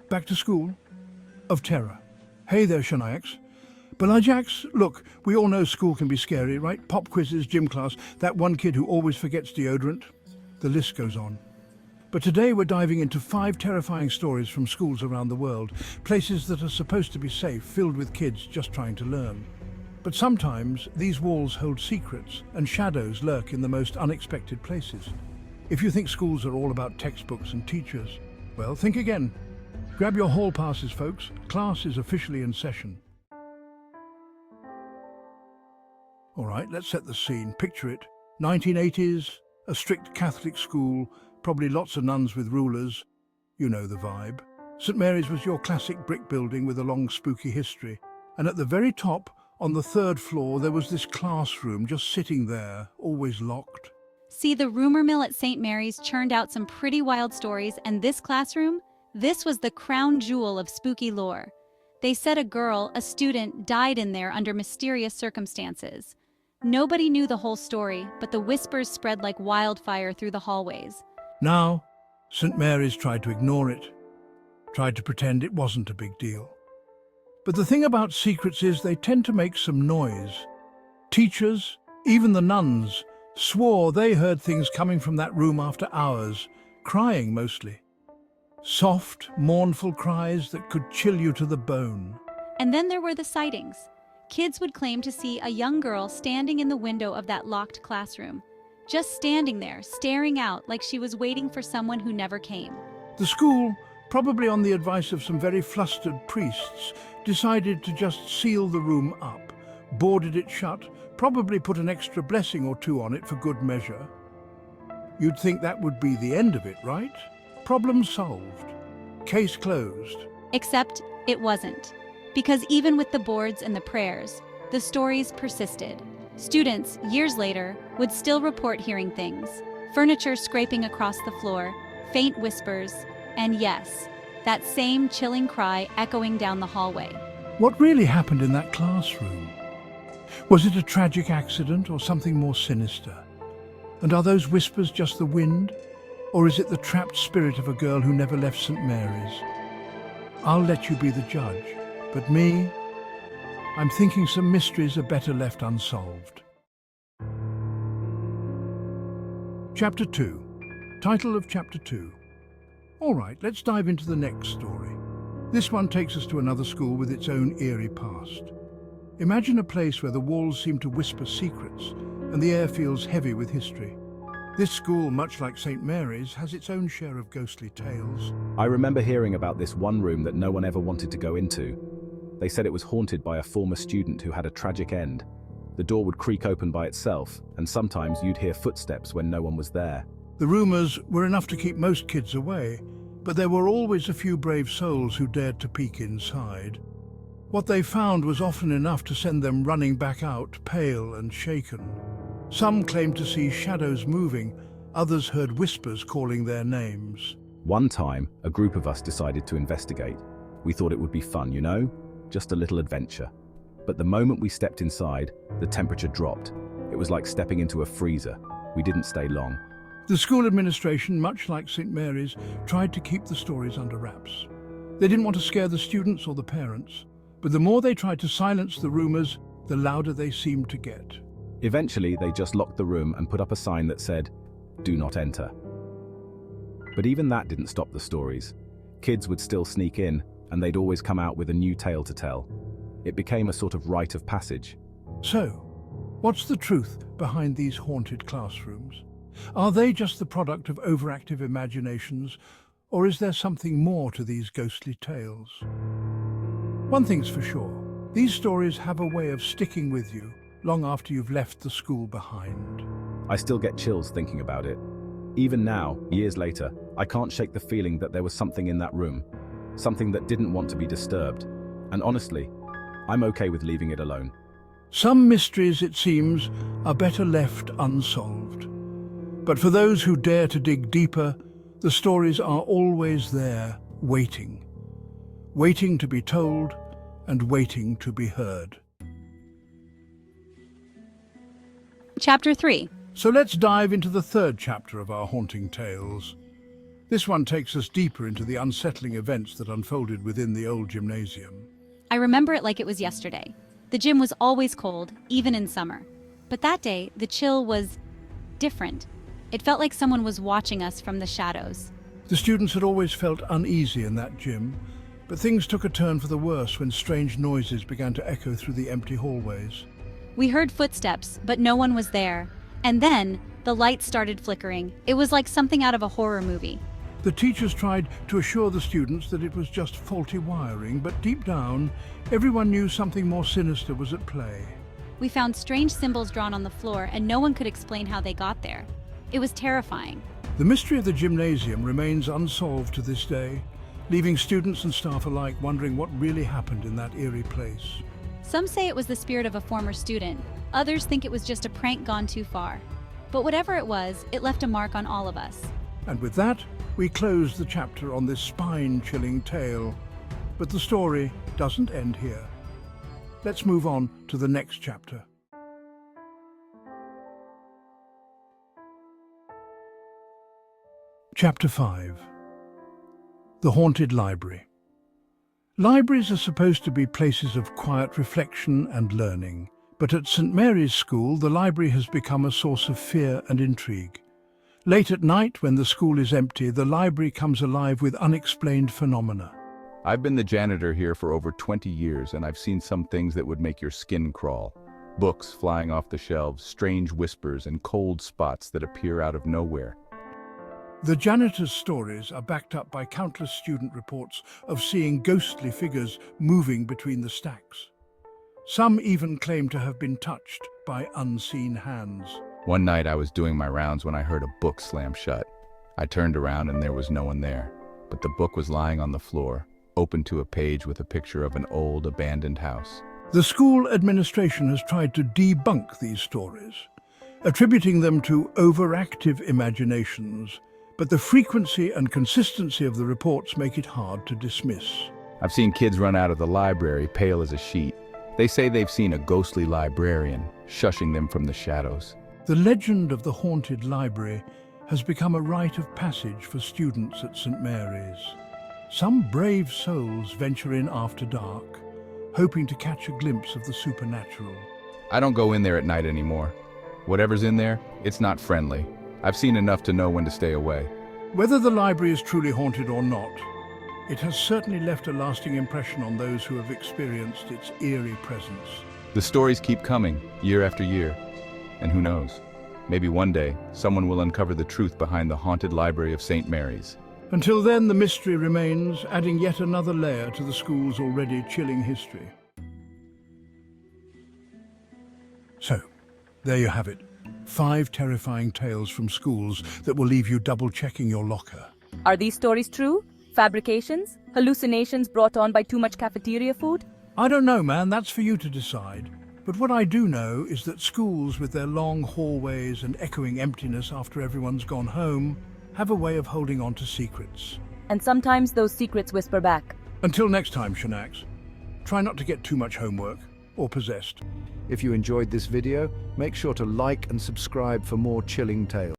Back to school? Of terror. Hey there, Shaniacs. Balajax, look, we all know school can be scary, right? Pop quizzes, gym class, that one kid who always forgets deodorant. The list goes on. But today we're diving into 5 terrifying stories from schools around the world, places that are supposed to be safe, filled with kids just trying to learn. But sometimes these walls hold secrets and shadows lurk in the most unexpected places. If you think schools are all about textbooks and teachers, well, think again. Grab your hall passes, folks. Class is officially in session. All right, let's set the scene. Picture it. 1980s, a strict Catholic school, probably lots of nuns with rulers. You know the vibe. St. Mary's was your classic brick building with a long spooky history. And at the very top, on the 3rd floor, there was this classroom just sitting there, always locked. See, the rumor mill at St. Mary's churned out some pretty wild stories, and this classroom? This was the crown jewel of spooky lore. They said a girl, a student, died in there under mysterious circumstances. Nobody knew the whole story, but the whispers spread like wildfire through the hallways. Now, St. Mary's tried to ignore it, tried to pretend it wasn't a big deal. But the thing about secrets is they tend to make some noise. Teachers, even the nuns, swore they heard things coming from that room after hours, crying mostly. Soft, mournful cries that could chill you to the bone. And then there were the sightings. Kids would claim to see a young girl standing in the window of that locked classroom, just standing there, staring out like she was waiting for someone who never came. The school, probably on the advice of some very flustered priests, decided to just seal the room up, boarded it shut, probably put an extra blessing or 2 on it for good measure. You'd think that would be the end of it, right? Problem solved. Case closed. Except it wasn't. Because even with the boards and the prayers, the stories persisted. Students, years later, would still report hearing things. Furniture scraping across the floor, faint whispers, and yes, that same chilling cry echoing down the hallway. What really happened in that classroom? Was it a tragic accident or something more sinister? And are those whispers just the wind? Or is it the trapped spirit of a girl who never left St. Mary's? I'll let you be the judge. But me, I'm thinking some mysteries are better left unsolved. Chapter 2. Title of Chapter 2. All right, let's dive into the next story. This one takes us to another school with its own eerie past. Imagine a place where the walls seem to whisper secrets and the air feels heavy with history. This school, much like St. Mary's, has its own share of ghostly tales. I remember hearing about this one room that no one ever wanted to go into. They said it was haunted by a former student who had a tragic end. The door would creak open by itself, and sometimes you'd hear footsteps when no one was there. The rumors were enough to keep most kids away, but there were always a few brave souls who dared to peek inside. What they found was often enough to send them running back out, pale and shaken. Some claimed to see shadows moving, others heard whispers calling their names. One time, a group of us decided to investigate. We thought it would be fun, you know? Just a little adventure. But the moment we stepped inside, the temperature dropped. It was like stepping into a freezer. We didn't stay long. The school administration, much like St. Mary's, tried to keep the stories under wraps. They didn't want to scare the students or the parents, but the more they tried to silence the rumors, the louder they seemed to get. Eventually, they just locked the room and put up a sign that said, "Do not enter." But even that didn't stop the stories. Kids would still sneak in, and they'd always come out with a new tale to tell. It became a sort of rite of passage. So, what's the truth behind these haunted classrooms? Are they just the product of overactive imaginations, or is there something more to these ghostly tales? One thing's for sure, these stories have a way of sticking with you long after you've left the school behind. I still get chills thinking about it. Even now, years later, I can't shake the feeling that there was something in that room. Something that didn't want to be disturbed. And honestly, I'm okay with leaving it alone. Some mysteries, it seems, are better left unsolved. But for those who dare to dig deeper, the stories are always there, waiting. Waiting to be told and waiting to be heard. Chapter 3. So let's dive into the 3rd chapter of our haunting tales. This one takes us deeper into the unsettling events that unfolded within the old gymnasium. I remember it like it was yesterday. The gym was always cold, even in summer. But that day, the chill was different. It felt like someone was watching us from the shadows. The students had always felt uneasy in that gym, but things took a turn for the worse when strange noises began to echo through the empty hallways. We heard footsteps, but no one was there. And then, the lights started flickering. It was like something out of a horror movie. The teachers tried to assure the students that it was just faulty wiring, but deep down, everyone knew something more sinister was at play. We found strange symbols drawn on the floor, and no one could explain how they got there. It was terrifying. The mystery of the gymnasium remains unsolved to this day, leaving students and staff alike wondering what really happened in that eerie place. Some say it was the spirit of a former student. Others think it was just a prank gone too far. But whatever it was, it left a mark on all of us. And with that, we close the chapter on this spine-chilling tale. But the story doesn't end here. Let's move on to the next chapter. Chapter 5. The Haunted Library. Libraries are supposed to be places of quiet reflection and learning, but at St. Mary's School, the library has become a source of fear and intrigue. Late at night, when the school is empty, the library comes alive with unexplained phenomena. I've been the janitor here for over 20 years, and I've seen some things that would make your skin crawl. Books flying off the shelves, strange whispers, and cold spots that appear out of nowhere. The janitor's stories are backed up by countless student reports of seeing ghostly figures moving between the stacks. Some even claim to have been touched by unseen hands. One night I was doing my rounds when I heard a book slam shut. I turned around and there was no one there, but the book was lying on the floor, open to a page with a picture of an old abandoned house. The school administration has tried to debunk these stories, attributing them to overactive imaginations, but the frequency and consistency of the reports make it hard to dismiss. I've seen kids run out of the library pale as a sheet. They say they've seen a ghostly librarian shushing them from the shadows. The legend of the haunted library has become a rite of passage for students at St. Mary's. Some brave souls venture in after dark, hoping to catch a glimpse of the supernatural. I don't go in there at night anymore. Whatever's in there, it's not friendly. I've seen enough to know when to stay away. Whether the library is truly haunted or not, it has certainly left a lasting impression on those who have experienced its eerie presence. The stories keep coming, year after year. And who knows, maybe one day, someone will uncover the truth behind the haunted library of St. Mary's. Until then, the mystery remains, adding yet another layer to the school's already chilling history. So, there you have it. 5 terrifying tales from schools that will leave you double-checking your locker. Are these stories true? Fabrications? Hallucinations brought on by too much cafeteria food? I don't know, man. That's for you to decide. But what I do know is that schools, with their long hallways and echoing emptiness after everyone's gone home, have a way of holding on to secrets. And sometimes those secrets whisper back. Until next time, Shanax, try not to get too much homework or possessed. If you enjoyed this video, make sure to like and subscribe for more chilling tales.